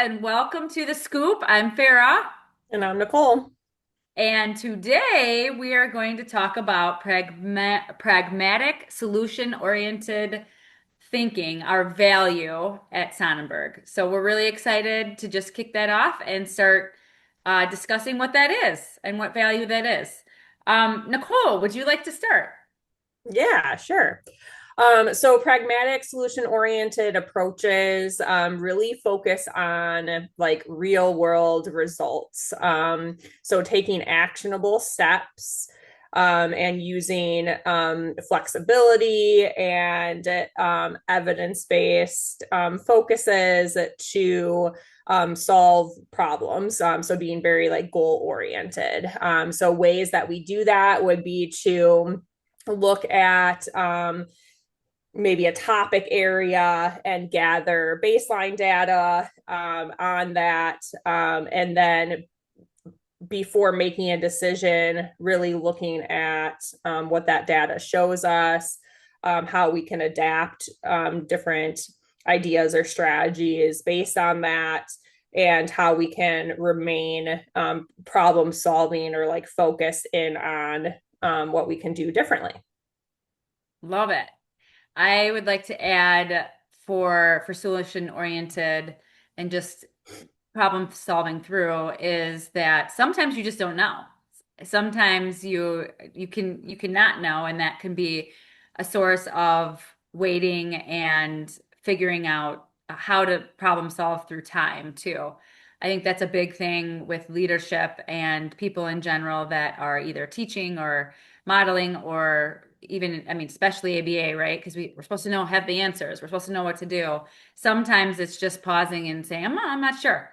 and welcome to the Scoop. I'm Farah, And I'm Nicole. and today we are going to talk about pragmatic, solution-oriented thinking, our value at Sonnenberg. So we're really excited to just kick that off and start discussing what that is and what value that is. Nicole, would you like to start? Yeah, sure. So pragmatic solution-oriented approaches really focus on like real world results. So taking actionable steps and using flexibility and evidence-based focuses to solve problems. So being very like goal-oriented. So ways that we do that would be to look at maybe a topic area and gather baseline data on that. And then before making a decision, really looking at what that data shows us, how we can adapt different ideas or strategies based on that, and how we can remain problem solving or like focus in on what we can do differently. Love it. I would like to add for solution oriented and just problem solving through is that sometimes you just don't know. Sometimes you cannot know, and that can be a source of waiting and figuring out how to problem solve through time too. I think that's a big thing with leadership and people in general that are either teaching or modeling or even, I mean, especially ABA, right? Because we're supposed to know, have the answers. We're supposed to know what to do. Sometimes it's just pausing and saying, I'm not sure.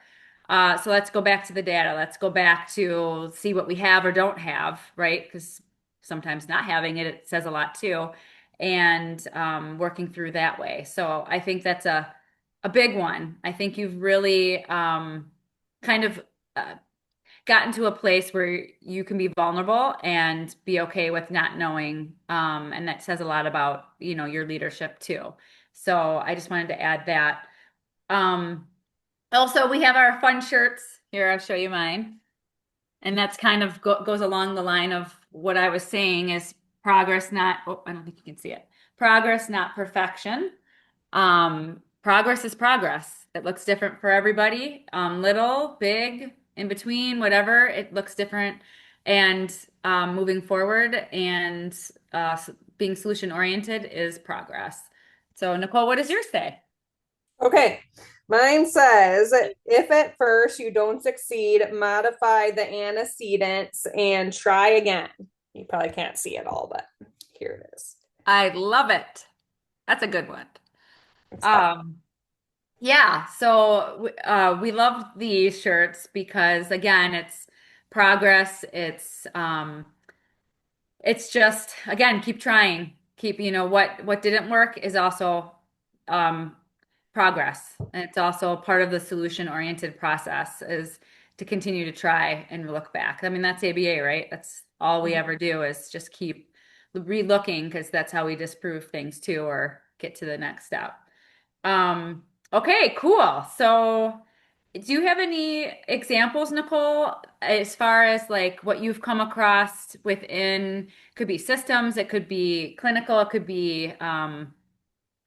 So let's go back to the data. Let's go back to see what we have or don't have, right? Because sometimes not having it, it says a lot too. And working through that way. So I think that's a big one. I think you've really kind of uh, gotten to a place where you can be vulnerable and be okay with not knowing. And that says a lot about, your leadership too. So I just wanted to add that. Um, Also, we have our fun shirts. Here, I'll show you mine. And that's kind of goes along the line of what I was saying is progress, not, oh, I don't think you can see it. Progress, not perfection. Progress is progress. It looks different for everybody. Little, big, in between, whatever, it looks different. And moving forward and being solution oriented is progress. So, Nicole, what does yours say? Okay. Mine says if at first you don't succeed, modify the antecedents and try again. You probably can't see it all, but here it is. I love it. That's a good one. It's fun. Um, yeah, so we love these shirts because again, it's progress. It's just again, keep trying. Keep, what didn't work is also um progress. And it's also part of the solution-oriented process is to continue to try and look back. I mean, that's ABA, right? That's all we ever do is just keep re-looking because that's how we disprove things too or get to the next step. Okay, cool. So, do you have any examples, Nicole, as far as like what you've come across within, could be systems, it could be clinical, it could be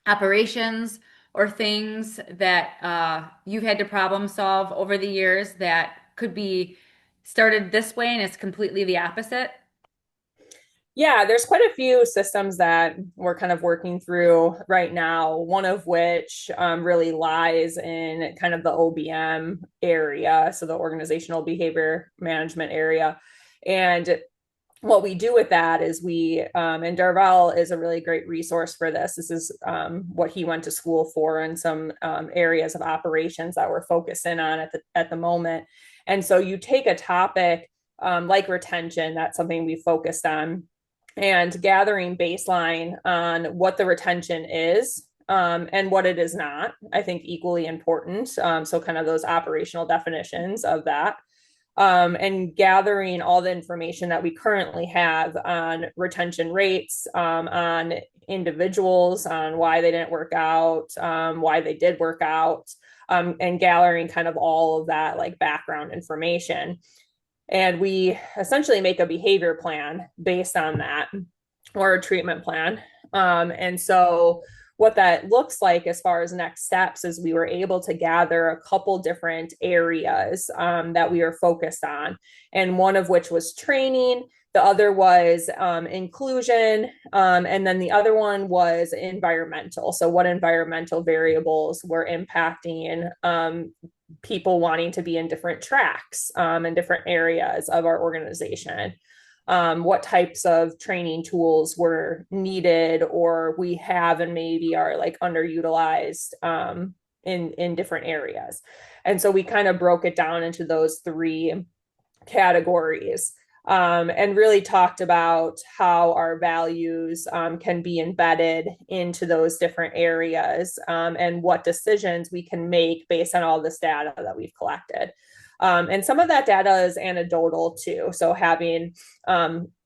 operations or things that you've had to problem solve over the years that could be started this way and it's completely the opposite? Yeah, there's quite a few systems that we're kind of working through right now, one of which really lies in kind of the OBM area, so the organizational behavior management area. And what we do with that is and Darvel is a really great resource for this. This is what he went to school for and some areas of operations that we're focusing on at the moment. And so you take a topic like retention, that's something we focused on, and gathering baseline on what the retention is and what it is not, I think equally important. So kind of those operational definitions of that and gathering all the information that we currently have on retention rates, on individuals, on why they didn't work out, why they did work out, and gathering kind of all of that like background information. And we essentially make a behavior plan based on that, or a treatment plan. And so what that looks like as far as next steps is we were able to gather a couple different areas that we were focused on, and one of which was training. The other was inclusion, and then the other one was environmental. So, what environmental variables were impacting people wanting to be in different tracks in different areas of our organization? What types of training tools were needed or we have and maybe are like underutilized in different areas. And so we kind of broke it down into those three categories, and really talked about how our values can be embedded into those different areas, and what decisions we can make based on all this data that we've collected. And some of that data is anecdotal too. So having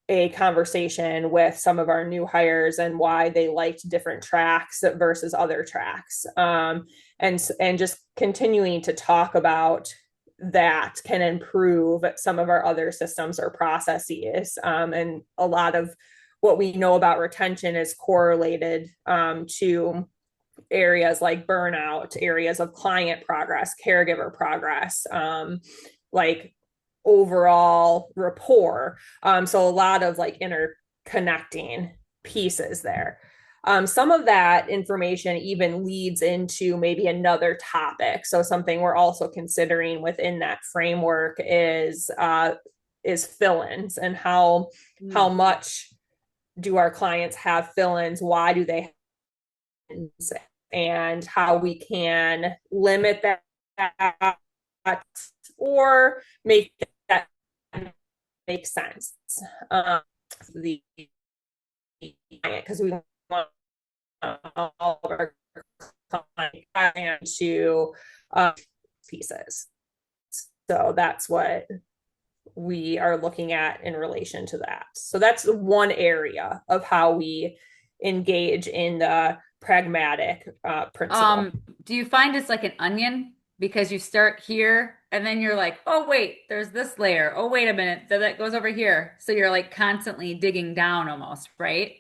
a conversation with some of our new hires and why they liked different tracks versus other tracks, and just continuing to talk about that can improve some of our other systems or processes. And a lot of what we know about retention is correlated to areas like burnout, areas of client progress, caregiver progress, like overall rapport. So a lot of like interconnecting pieces there. Some of that information even leads into maybe another topic. So something we're also considering within that framework is fill-ins, and how much do our clients have fill-ins? Why do they have, and how we can limit that or make that make sense. The because we want all of our clients to pieces. So that's what we are looking at in relation to that. So that's one area of how we engage in the pragmatic principle. Do you find it's like an onion? Because you start here and then you're like, oh, wait, there's this layer. Oh, wait a minute. That goes over here. So you're like constantly digging down almost, right?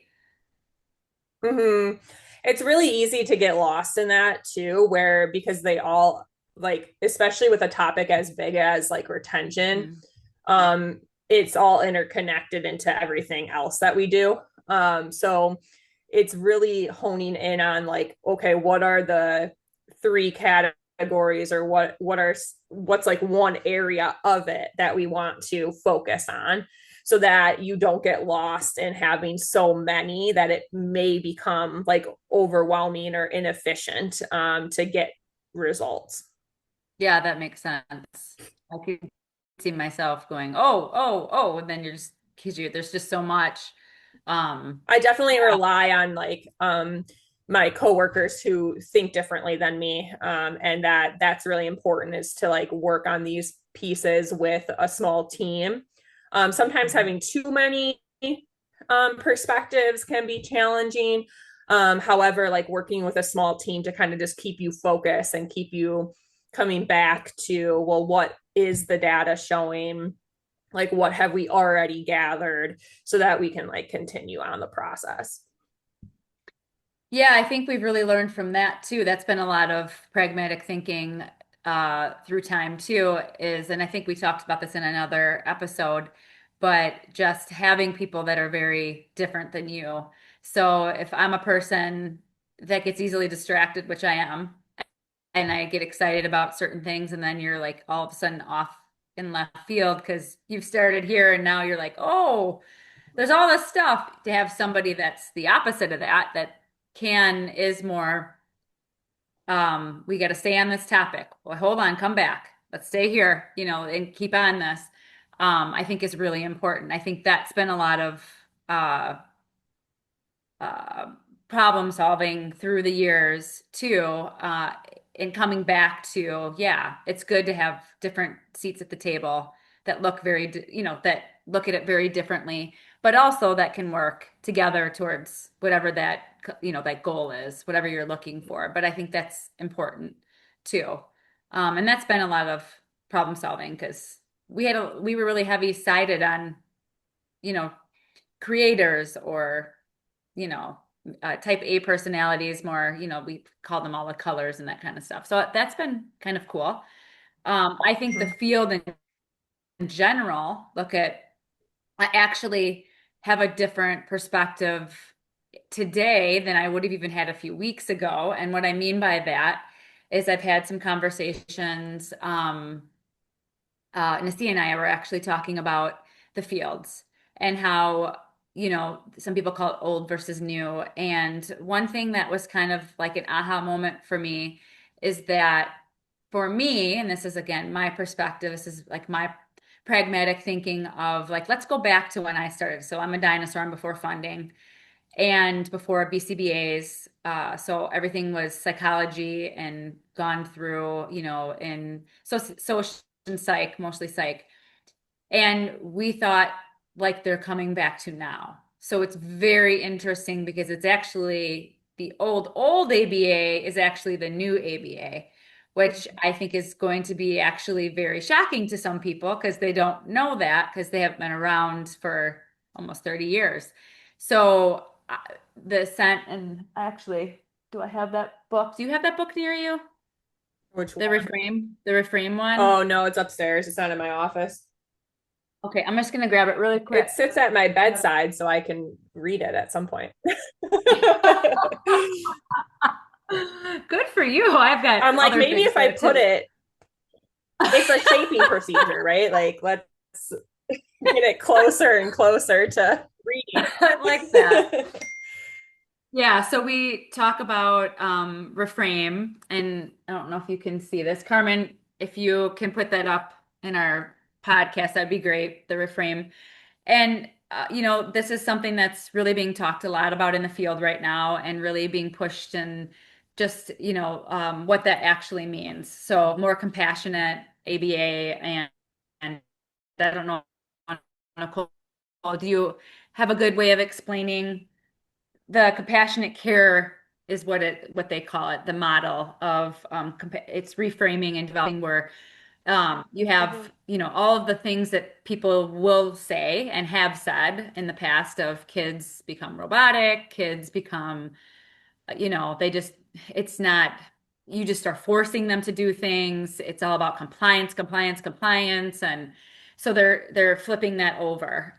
Mm-hmm. It's really easy to get lost in that too, where because they all like, especially with a topic as big as like retention, Mm. it's all interconnected into everything else that we do. So it's really honing in on like, okay, what are the three categories, or what's like one area of it that we want to focus on, so that you don't get lost in having so many that it may become like overwhelming or inefficient to get results. Yeah, that makes sense. I could see myself going, oh, oh, oh, and then you're just because there's just so much. I definitely Yeah. rely on like my coworkers who think differently than me, and that's really important, is to like work on these pieces with a small team. Sometimes having too many perspectives can be challenging. However, like working with a small team to kind of just keep you focused and keep you coming back to, well, what is the data showing? Like, what have we already gathered, so that we can like continue on the process. Yeah, I think we've really learned from that too. That's been a lot of pragmatic thinking through time too, and I think we talked about this in another episode, but just having people that are very different than you. So if I'm a person that gets easily distracted, which I am, and I get excited about certain things, and then you're like all of a sudden off in left field because you've started here and now you're like, oh, there's all this stuff. To have somebody that's the opposite of that, that is more, we got to stay on this topic. Well, hold on, come back. Let's stay here, and keep on this. I think is really important. I think that's been a lot of uh, uh, problem solving through the years too, and coming back to, yeah, it's good to have different seats at the table that look that look at it very differently, but also that can work together towards whatever that goal is, whatever you're looking for. But I think that's important too. And that's been a lot of problem solving because we were really heavy sided on, you know, creators or, you know, type A personalities more, we call them all the colors and that kind of stuff. So that's been kind of cool. I think the Mhm. field in general, I actually have a different perspective today than I would have even had a few weeks ago. And what I mean by that is I've had some conversations. Nastia and I were actually talking about the fields and how, some people call it old versus new. And one thing that was kind of like an aha moment for me is that for me, and this is again my perspective, this is like my pragmatic thinking of like, let's go back to when I started. So I'm a dinosaur, I'm before funding and before BCBAs. So everything was psychology and gone through, in social and psych, mostly psych. And we thought like they're coming back to now. So it's very interesting because it's actually the old ABA is actually the new ABA, which I think is going to be actually very shocking to some people because they don't know that because they haven't been around for almost 30 years. So the scent, and actually, do I have that book? Do you have that book near you? Which one? The reframe one? Oh no, it's upstairs. It's not in my office. Okay, I'm just gonna grab it really quick. It sits at my bedside so I can read it at some point. Good for you. I've got I'm like, other maybe things if I there put too. it, it's a shaping procedure, right? Like, let's get it closer and closer to reading. I like that. Yeah, so we talk about reframe, and I don't know if you can see this. Carmen, if you can put that up in our podcast, that'd be great, the reframe. And this is something that's really being talked a lot about in the field right now and really being pushed and just, what that actually means. So more compassionate ABA and I don't know, Nicole, do you have a good way of explaining the compassionate care is what they call it, the model of it's reframing and developing where you Mhm. have, all of the things that people will say and have said in the past of kids become robotic, kids become they just, it's not, you just are forcing them to do things. It's all about compliance, compliance, compliance. And so they're flipping that over.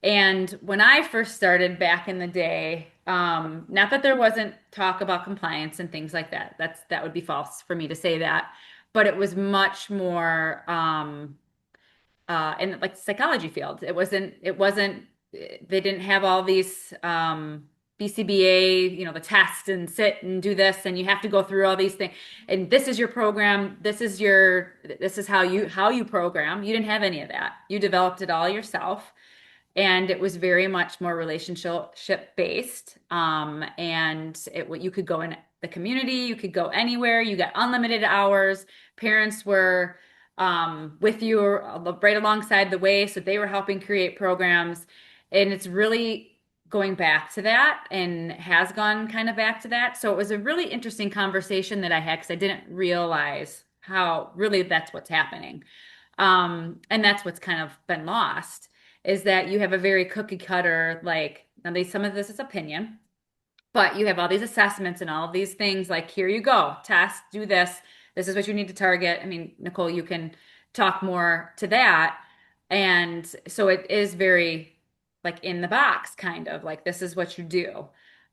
And when I first started back in the day, not that there wasn't talk about compliance and things like that. That would be false for me to say that, but it was much more in like the psychology field. It wasn't they didn't have all these BCBA, the test and sit and do this and you have to go through all these things. And this is your program, this is how you program. You didn't have any of that. You developed it all yourself and it was very much more relationship based. And you could go in the community, you could go anywhere, you got unlimited hours. Parents were with you right alongside the way, so they were helping create programs, and it's really going back to that and has gone kind of back to that. So it was a really interesting conversation that I had because I didn't realize how really that's what's happening. And that's what's kind of been lost is that you have a very cookie cutter, like, now some of this is opinion, but you have all these assessments and all of these things like, here you go, test, do this. This is what you need to target. I mean, Nicole, you can talk more to that. And so it is very like in the box, kind of like this is what you do.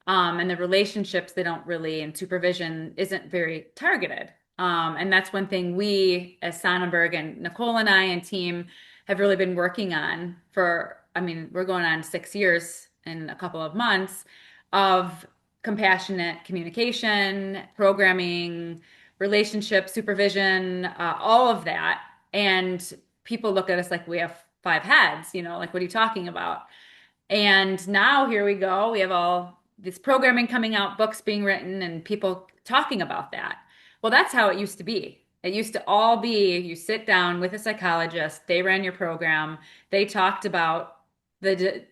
And the relationships they don't really, and supervision isn't very targeted. And that's one thing we as Sonnenberg and Nicole and I and team have really been working on for, I mean, we're going on 6 years in a couple of months of compassionate communication, programming, relationship supervision, all of that. And people look at us like we have five heads, like, what are you talking about? And now here we go. We have all this programming coming out, books being written, and people talking about that. Well, that's how it used to be. It used to all be you sit down with a psychologist, they ran your program, they talked about the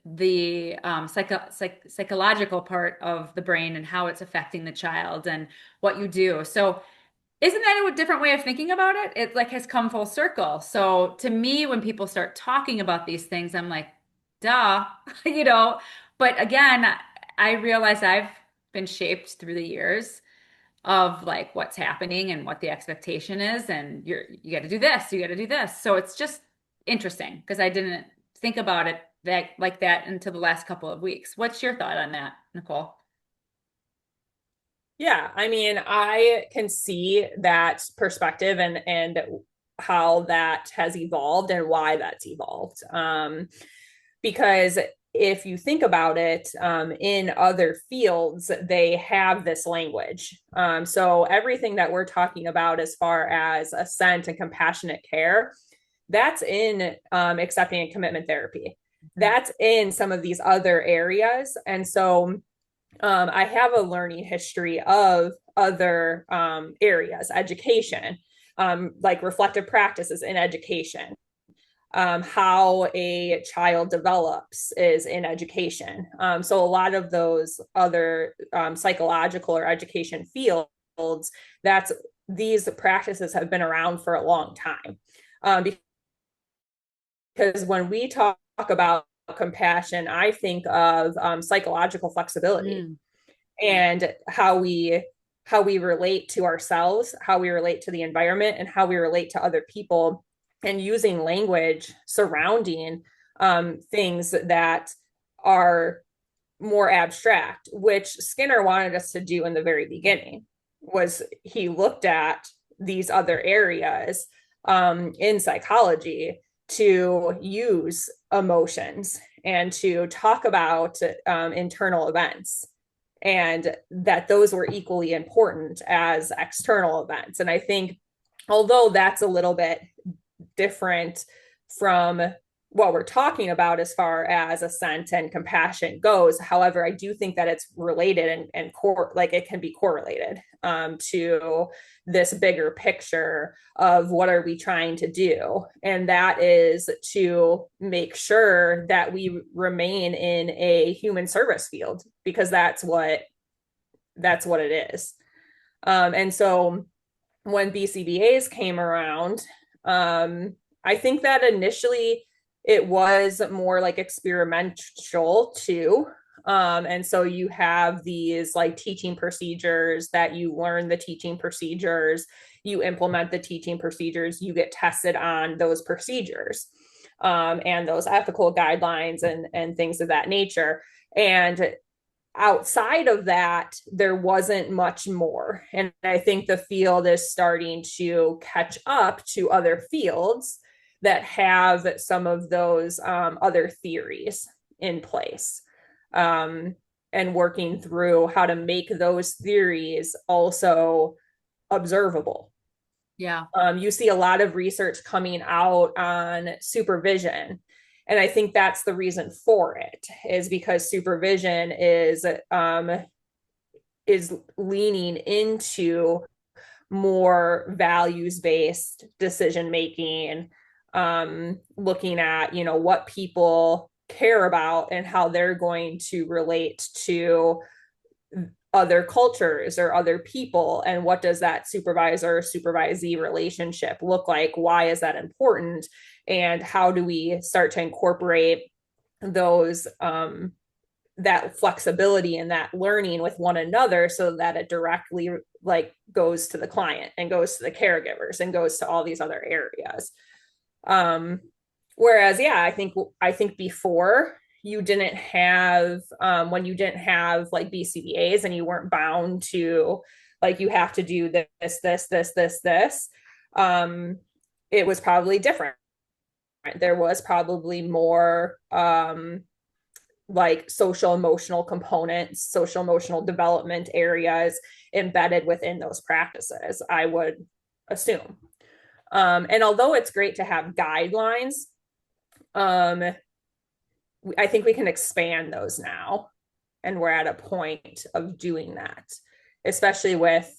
psychological part of the brain and how it's affecting the child and what you do. So Isn't that a different way of thinking about it? It like has come full circle. So to me, when people start talking about these things, I'm like, duh, you know. But again, I realize I've been shaped through the years of like what's happening and what the expectation is, and you got to do this, you got to do this. So it's just interesting because I didn't think about it that like that until the last couple of weeks. What's your thought on that, Nicole? Yeah, I mean, I can see that perspective and how that has evolved and why that's evolved. Because if you think about it, in other fields, they have this language. So everything that we're talking about as far as assent and compassionate care, that's in accepting and commitment therapy. Mhm. That's in some of these other areas. And so I have a learning history of other areas, education, like reflective practices in education. How a child develops is in education. So a lot of those other psychological or education fields, that's these practices have been around for a long time. Because when we talk about compassion, I think of psychological flexibility Mm, and how we relate to ourselves, how we relate to the environment, and how we relate to other people, and using language surrounding things that are more abstract, which Skinner wanted us to do in the very beginning. Was he looked at these other areas in psychology to use emotions and to talk about internal events, and that those were equally important as external events. And I think, although that's a little bit different from what we're talking about as far as assent and compassion goes, however, I do think that it's related and like it can be correlated to this bigger picture of what are we trying to do, and that is to make sure that we remain in a human service field, because that's what it is. And so when BCBAs came around, I think that initially it was more like experimental too. And so you have these like teaching procedures that you learn the teaching procedures, you implement the teaching procedures, you get tested on those procedures, and those ethical guidelines and things of that nature. And outside of that, there wasn't much more. And I think the field is starting to catch up to other fields that have some of those other theories in place, um, and working through how to make those theories also observable. yeah. You see a lot of research coming out on supervision. And I think that's the reason for it, is because supervision is leaning into more values based decision making, looking at what people care about and how they're going to relate to other cultures or other people, and what does that supervisor supervisee relationship look like, why is that important, and how do we start to incorporate those that flexibility and that learning with one another so that it directly like goes to the client and goes to the caregivers and goes to all these other areas. um Whereas, yeah, I think before, you didn't have when you didn't have like BCBAs and you weren't bound to like you have to do this, um it was probably different. There was probably more like social emotional components, social emotional development areas embedded within those practices, I would assume. And although it's great to have guidelines, um, I think we can expand those now. And we're at a point of doing that, especially with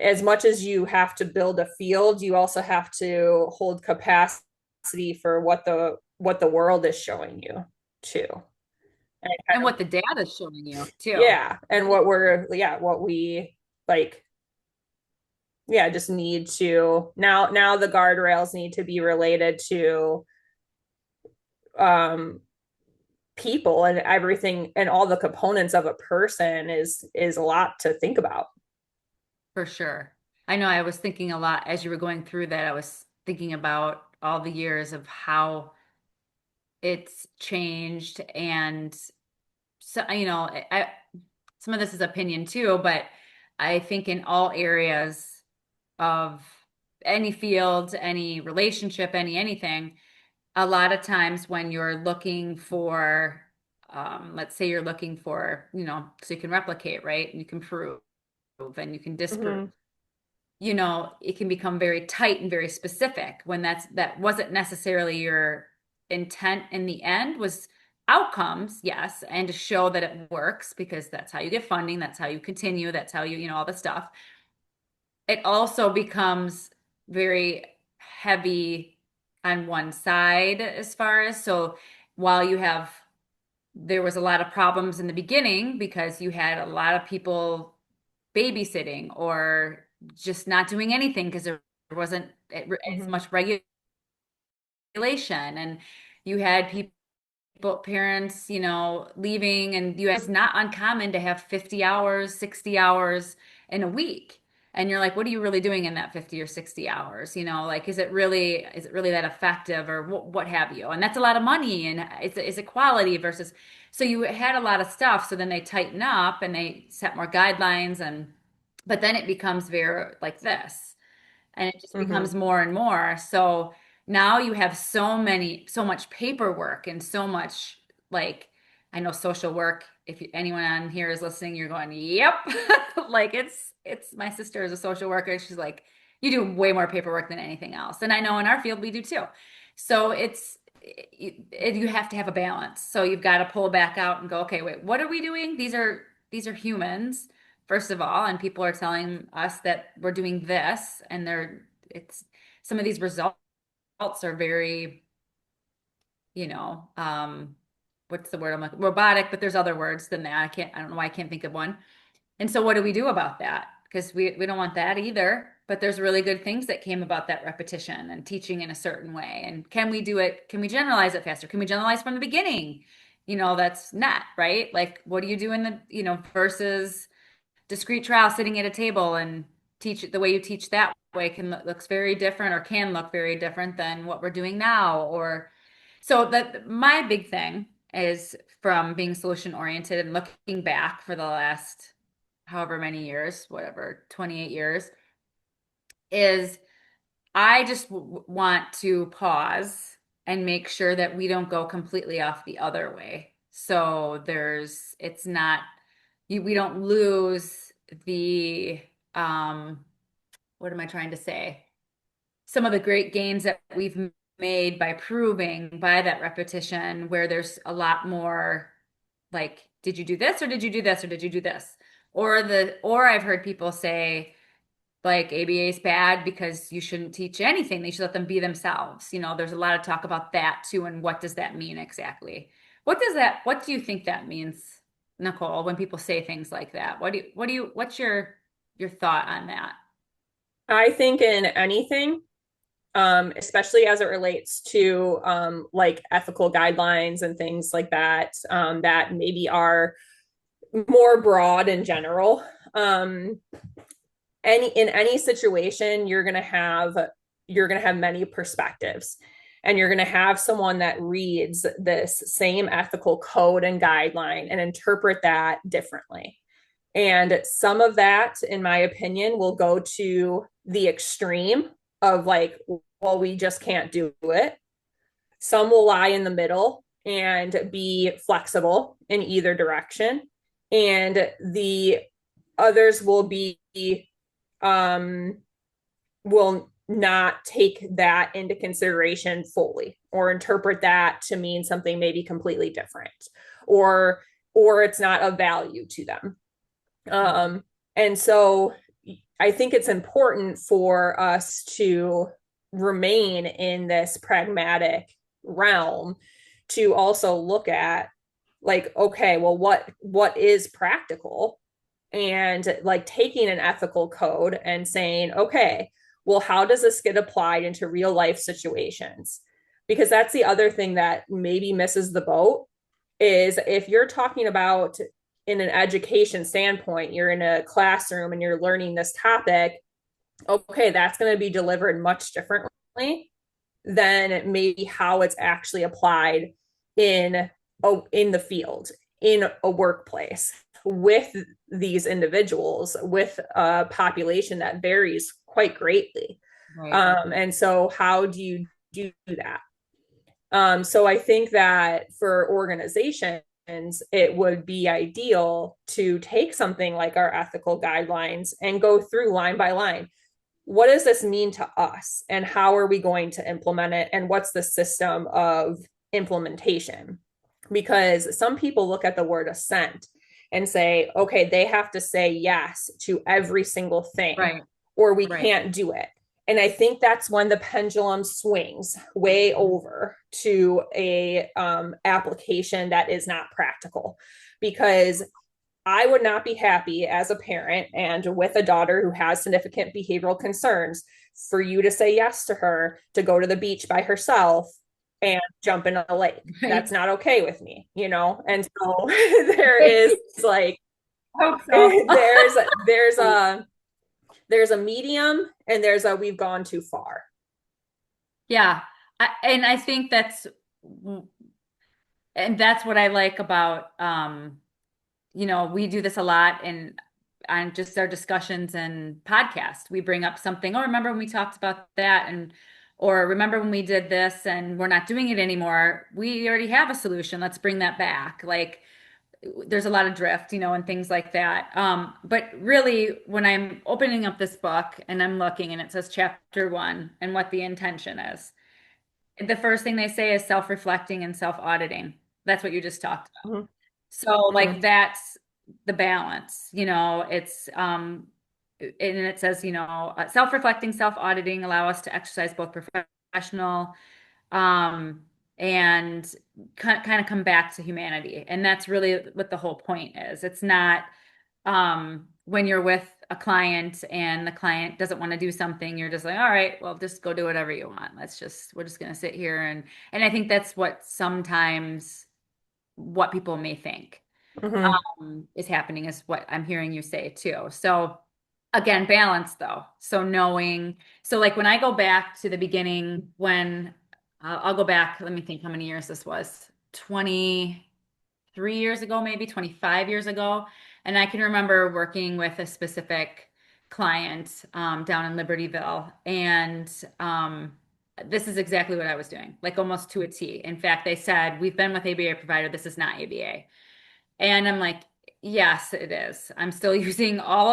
as much as you have to build a field, you also have to hold capacity for what the world is showing you too. And kind And of, what the data is showing you too. yeah, and what we like. yeah, just need to now the guardrails need to be related to um people and everything and all the components of a person is a lot to think about. For sure. I know I was thinking a lot as you were going through that. I was thinking about all the years of how it's changed. And so, some of this is opinion too, but I think in all areas of any field, any relationship, anything, a lot of times when you're looking for, let's say you're looking for, so you can replicate, right? And you can prove and you can disprove. Mm-hmm. It can become very tight and very specific when that wasn't necessarily your intent in the end was outcomes, yes, and to show that it works because that's how you get funding, that's how you continue, that's how all the stuff. It also becomes very heavy on one side as far as so while there was a lot of problems in the beginning because you had a lot of people babysitting or just not doing anything because there wasn't as Mm-hmm. much regulation and you had parents leaving and you it's not uncommon to have 50 hours 60 hours in a week and you're like what are you really doing in that 50 or 60 hours like is it really that effective or what have you and that's a lot of money and it's equality versus so you had a lot of stuff so then they tighten up and they set more guidelines and but then it becomes very like this and it just Mm-hmm. becomes more and more. So now you have so much paperwork and so much like I know social work. If anyone on here is listening, you're going, "Yep." Like it's my sister is a social worker. She's like, "You do way more paperwork than anything else." And I know in our field we do too. So you have to have a balance. So you've got to pull back out and go, "Okay, wait, what are we doing? These are humans." First of all, and people are telling us that we're doing this, and it's some of these results are very, you know, um, what's the word I'm like robotic, but there's other words than that. I don't know why I can't think of one. And so what do we do about that? Because we don't want that either. But there's really good things that came about that repetition and teaching in a certain way. And can we do it? Can we generalize it faster? Can we generalize from the beginning? That's not right. Like, what do you do in versus discrete trial sitting at a table and teach it the way you teach that way looks very different or can look very different than what we're doing now or so that my big thing is from being solution oriented and looking back for the last however many years whatever 28 years is I just want to pause and make sure that we don't go completely off the other way. So it's not, we don't lose the, um, what am I trying to say? Some of the great gains that we've made by proving by that repetition, where there's a lot more like, did you do this or did you do this or did you do this? Or I've heard people say, like ABA is bad because you shouldn't teach anything. They should let them be themselves. There's a lot of talk about that too. And what does that mean exactly? What do you think that means, Nicole, when people say things like that? What's your thought on that? I think in anything, especially as it relates to like ethical guidelines and things like that, that maybe are more broad in general. In any situation, you're gonna have many perspectives, and you're gonna have someone that reads this same ethical code and guideline and interpret that differently. And some of that, in my opinion, will go to the extreme of like, well, we just can't do it. Some will lie in the middle and be flexible in either direction. And the others um, will not take that into consideration fully or interpret that to mean something maybe completely different or or it's not of value to them. Um, and so I think it's important for us to remain in this pragmatic realm to also look at like, okay, well, what is practical and like taking an ethical code and saying, okay, well, how does this get applied into real life situations? Because that's the other thing that maybe misses the boat is if you're talking about in an education standpoint, you're in a classroom and you're learning this topic, okay, that's going to be delivered much differently than maybe how it's actually applied in in the field, in a workplace with these individuals, with a population that varies quite greatly. Right. And so, how do you do that? So I think that for organizations, it would be ideal to take something like our ethical guidelines and go through line by line. What does this mean to us? And how are we going to implement it? And what's the system of implementation? Because some people look at the word assent and say, okay, they have to say yes to every single thing, Right. or we Right. can't do it. And I think that's when the pendulum swings way over to a application that is not practical, because I would not be happy as a parent and with a daughter who has significant behavioral concerns for you to say yes to her to go to the beach by herself and jump in a lake. That's Right. not okay with me, you know? And so there is like Hope so. there's a medium and there's a we've gone too far. Yeah. And I think that's what I like about we do this a lot in on just our discussions and podcast. We bring up something, oh, remember when we talked about that, and or remember when we did this and we're not doing it anymore. We already have a solution. Let's bring that back. Like there's a lot of drift, and things like that. But really, when I'm opening up this book and I'm looking and it says chapter 1 and what the intention is, the first thing they say is self-reflecting and self-auditing. That's what you just talked about. Mm-hmm. So Mm-hmm. like that's the balance, it's and it says, self-reflecting, self-auditing allow us to exercise both professional um and kind of come back to humanity. And that's really what the whole point is. It's not when you're with a client and the client doesn't want to do something, you're just like, all right, well, just go do whatever you want. We're just going to sit here. And I think that's what sometimes what people may think Mm-hmm. is happening is what I'm hearing you say too. So again, balance though. So knowing, so like when I go back to the beginning, when I'll go back, let me think how many years this was, 23 years ago, maybe 25 years ago. And I can remember working with a specific client down in Libertyville. And this is exactly what I was doing, like almost to a T. In fact, they said, we've been with ABA provider. This is not ABA. And I'm like, yes, it is. I'm still using all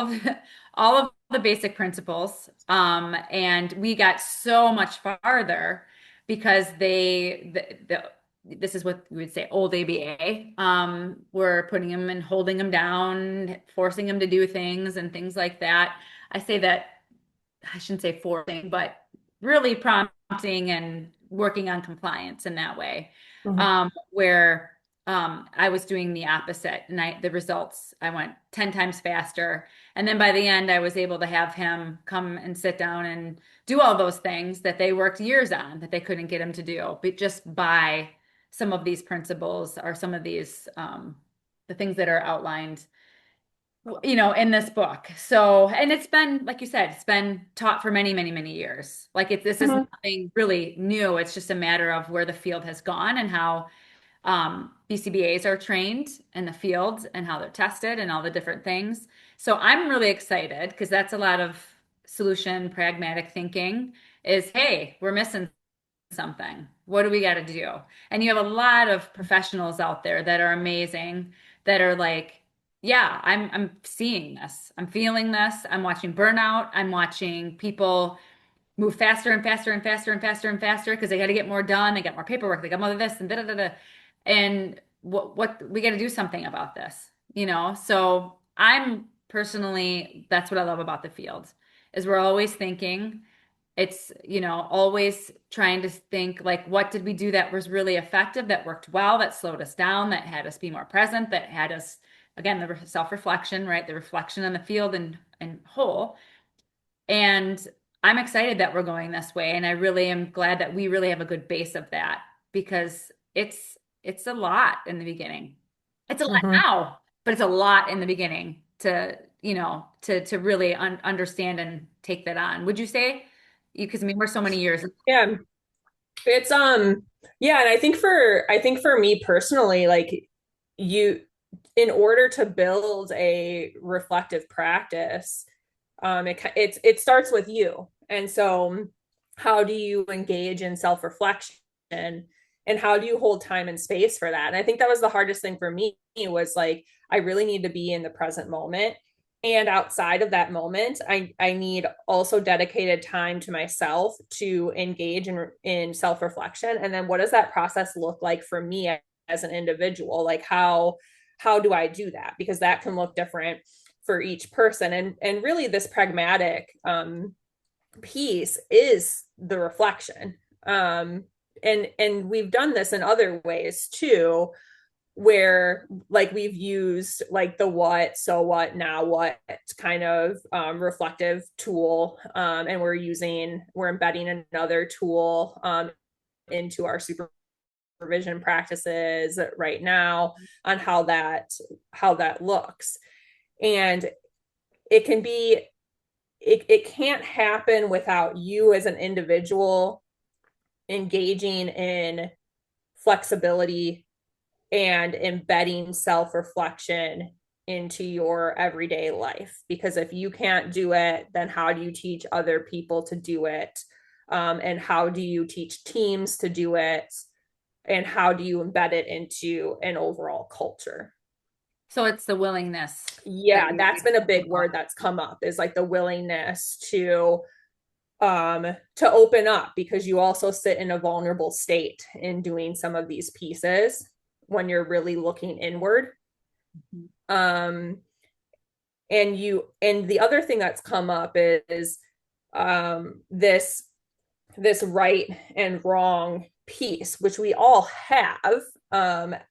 of the basic principles. And we got so much farther because this is what we would say old ABA. We're putting them and holding them down, forcing them to do things and things like that. I say that I shouldn't say forcing, but really prompting and working on compliance in that way. Mm-hmm. Where I was doing the opposite, and the results, I went 10 times faster. And then by the end, I was able to have him come and sit down and do all those things that they worked years on that they couldn't get him to do, but just by some of these principles or some of these the things that are outlined in this book. So, and it's been, like you said, it's been taught for many, many, many years. Like this is Mm-hmm. nothing really new. It's just a matter of where the field has gone and how BCBAs are trained in the field and how they're tested and all the different things. So I'm really excited because that's a lot of solution pragmatic thinking is, hey, we're missing something. What do we got to do? And you have a lot of professionals out there that are amazing that are like, yeah, I'm seeing this. I'm feeling this. I'm watching burnout. I'm watching people move faster and faster and faster and faster and faster because they got to get more done. They got more paperwork. They got more of this and da da da da. And what we got to do something about this. So I'm personally, that's what I love about the field is we're always thinking. It's, always trying to think like, what did we do that was really effective, that worked well, that slowed us down, that had us be more present, that had us again, the self-reflection, right? The reflection on the field and whole. And I'm excited that we're going this way. And I really am glad that we really have a good base of that because it's a lot in the beginning. It's a lot Mhm. now, but it's a lot in the beginning to, to really understand and take that on. Would you say? Because I mean, we're so many years. Yeah. It's yeah, and I think for me personally, like you in order to build a reflective practice, it starts with you. And so how do you engage in self-reflection and how do you hold time and space for that? And I think that was the hardest thing for me was like I really need to be in the present moment. And outside of that moment, I need also dedicated time to myself to engage in self reflection. And then what does that process look like for me as an individual? Like how do I do that? Because that can look different for each person. And really this pragmatic piece is the reflection. And we've done this in other ways too, where like we've used like the what, so what, now what kind of reflective tool, and we're embedding another tool into our supervision practices right now on how that looks. And it can be it can't happen without you as an individual engaging in flexibility and embedding self-reflection into your everyday life. Because if you can't do it, then how do you teach other people to do it? And how do you teach teams to do it? And how do you embed it into an overall culture? So it's the willingness that Yeah, we that's been a big talk word about. that's come up, is like the willingness to open up, because you also sit in a vulnerable state in doing some of these pieces when you're really looking inward. um and the other thing that's come up is this right and wrong piece, which we all have.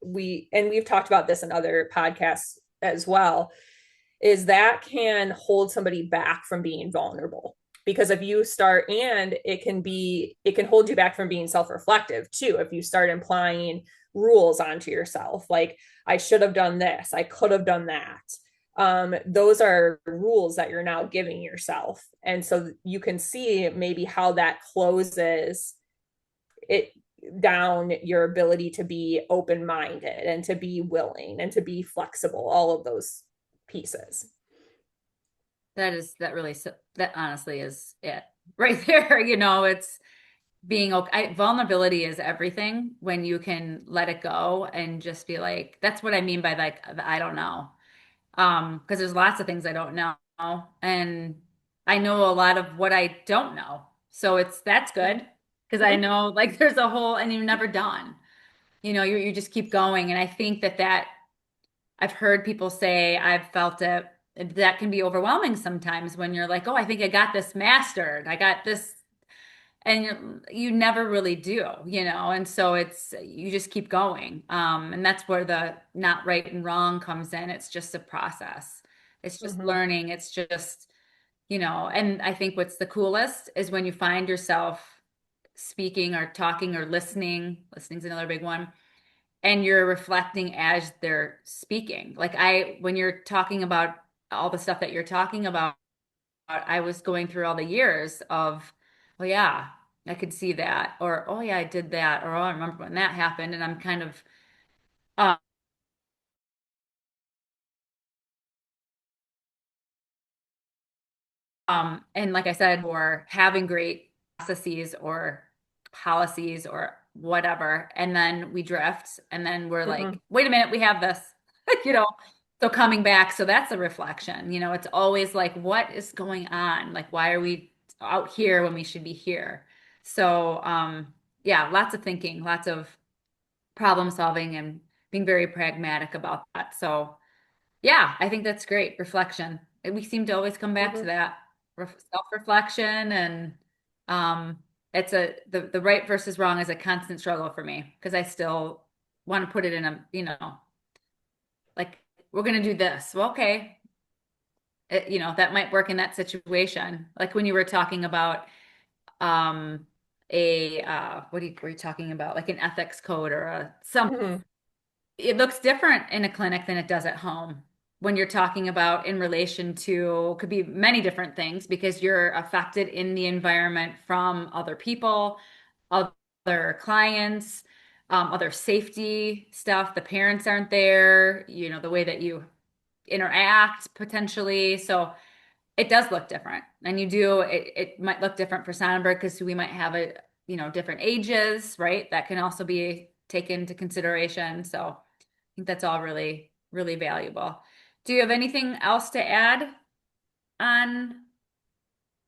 We've talked about this in other podcasts as well, is that can hold somebody back from being vulnerable. Because if you start, and it can hold you back from being self-reflective too, if you start implying rules onto yourself, like I should have done this, I could have done that. Those are rules that you're now giving yourself. And so you can see maybe how that closes it down your ability to be open-minded and to be willing and to be flexible, all of those pieces. That really, that honestly is it right there. It's being okay. Vulnerability is everything when you can let it go and just be like, that's what I mean by like, I don't know. Because there's lots of things I don't know. And I know a lot of what I don't know. So that's good because I Mm-hmm. know like there's a whole, and you're never done. You just keep going. And I think that I've heard people say, I've felt it, that can be overwhelming sometimes when you're like, oh, I think I got this mastered. I got this. And you never really do, and so you just keep going. And that's where the not right and wrong comes in. It's just a process. It's just Mm-hmm. learning. It's just, and I think what's the coolest is when you find yourself speaking or talking or listening. Listening's another big one, and you're reflecting as they're speaking. Like when you're talking about all the stuff that you're talking about, I was going through all the years of, oh yeah, I could see that, or oh yeah, I did that, or oh, I remember when that happened, and I'm kind of, um, and like I said, or having great processes or policies or whatever, and then we drift, and then we're Mm-hmm. like, wait a minute, we have this, you know. So coming back, so that's a reflection. It's always like, what is going on? Like, why are we out here when we should be here? So, yeah, lots of thinking, lots of problem solving, and being very pragmatic about that. So, yeah, I think that's great. Reflection. We seem to always come back to Mm-hmm. that self-reflection, and um it's the right versus wrong is a constant struggle for me because I still want to put it in a, like we're going to do this. Well, okay. That might work in that situation. Like when you were talking about um were you talking about? Like an ethics code or some Mhm. it looks different in a clinic than it does at home. When you're talking about in relation to could be many different things because you're affected in the environment from other people, other clients, other safety stuff. The parents aren't there, the way that you interact potentially. So it does look different. And it might look different for Sonnenberg because we might have different ages, right? That can also be taken into consideration. So I think that's all really, really valuable. Do you have anything else to add on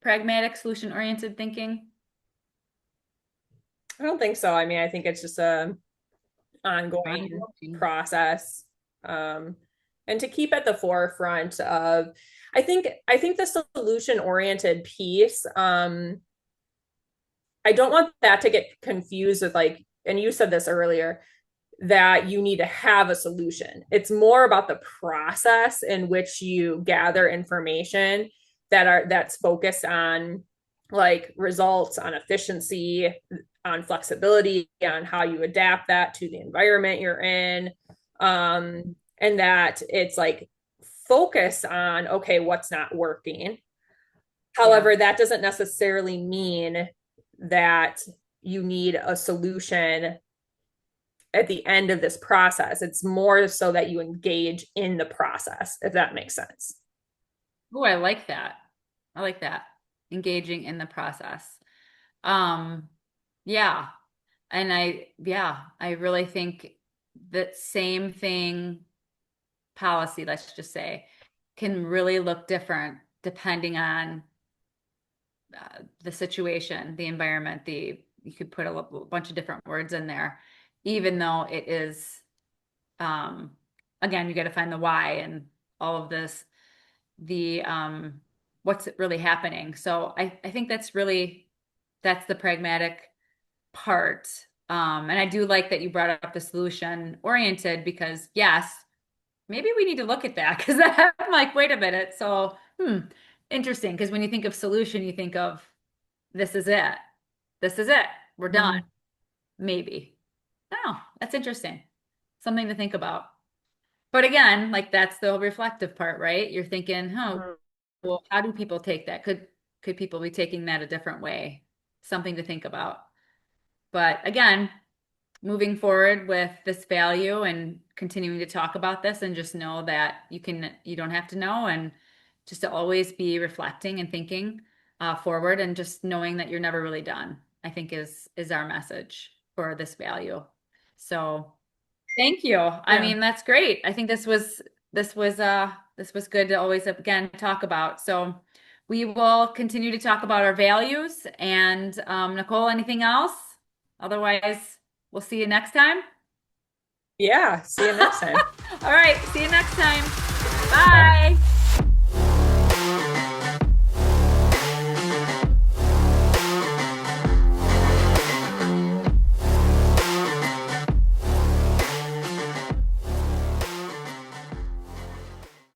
pragmatic, solution-oriented thinking? I don't think so. I mean, I think it's just a ongoing Ongoing. process. Um, and to keep at the forefront of, I think the solution oriented piece, I don't want that to get confused with like, and you said this earlier, that you need to have a solution. It's more about the process in which you gather information that's focused on like results, on efficiency, on flexibility, on how you adapt that to the environment you're in. And that it's like focus on, okay, what's not working. Yeah. However, that doesn't necessarily mean that you need a solution at the end of this process. It's more so that you engage in the process, if that makes sense. Oh, I like that. I like that. Engaging in the process. Um, yeah. I really think that same thing policy, let's just say, can really look different depending on the situation, the environment, you could put a bunch of different words in there, even though it is, um, again, you got to find the why and all of this, the what's really happening. So I think that's the pragmatic part. And I do like that you brought up the solution oriented because yes, maybe we need to look at that because I'm like, wait a minute. So, interesting. Because when you think of solution, you think of this is it. This is it. We're done. Mm-hmm. Maybe. Oh, that's interesting. Something to think about. But again, like that's the reflective part, right? You're thinking, oh, well, how do people take that? Could people be taking that a different way? Something to think about. But again, moving forward with this value and continuing to talk about this and just know that you don't have to know and just to always be reflecting and thinking forward and just knowing that you're never really done, I think is our message for this value. So thank you. I Yeah. mean, that's great. I think this was good to always again talk about. So we will continue to talk about our values and Nicole, anything else? Otherwise, we'll see you next time. Yeah. See you next time. All right, see you next time. Bye. Bye.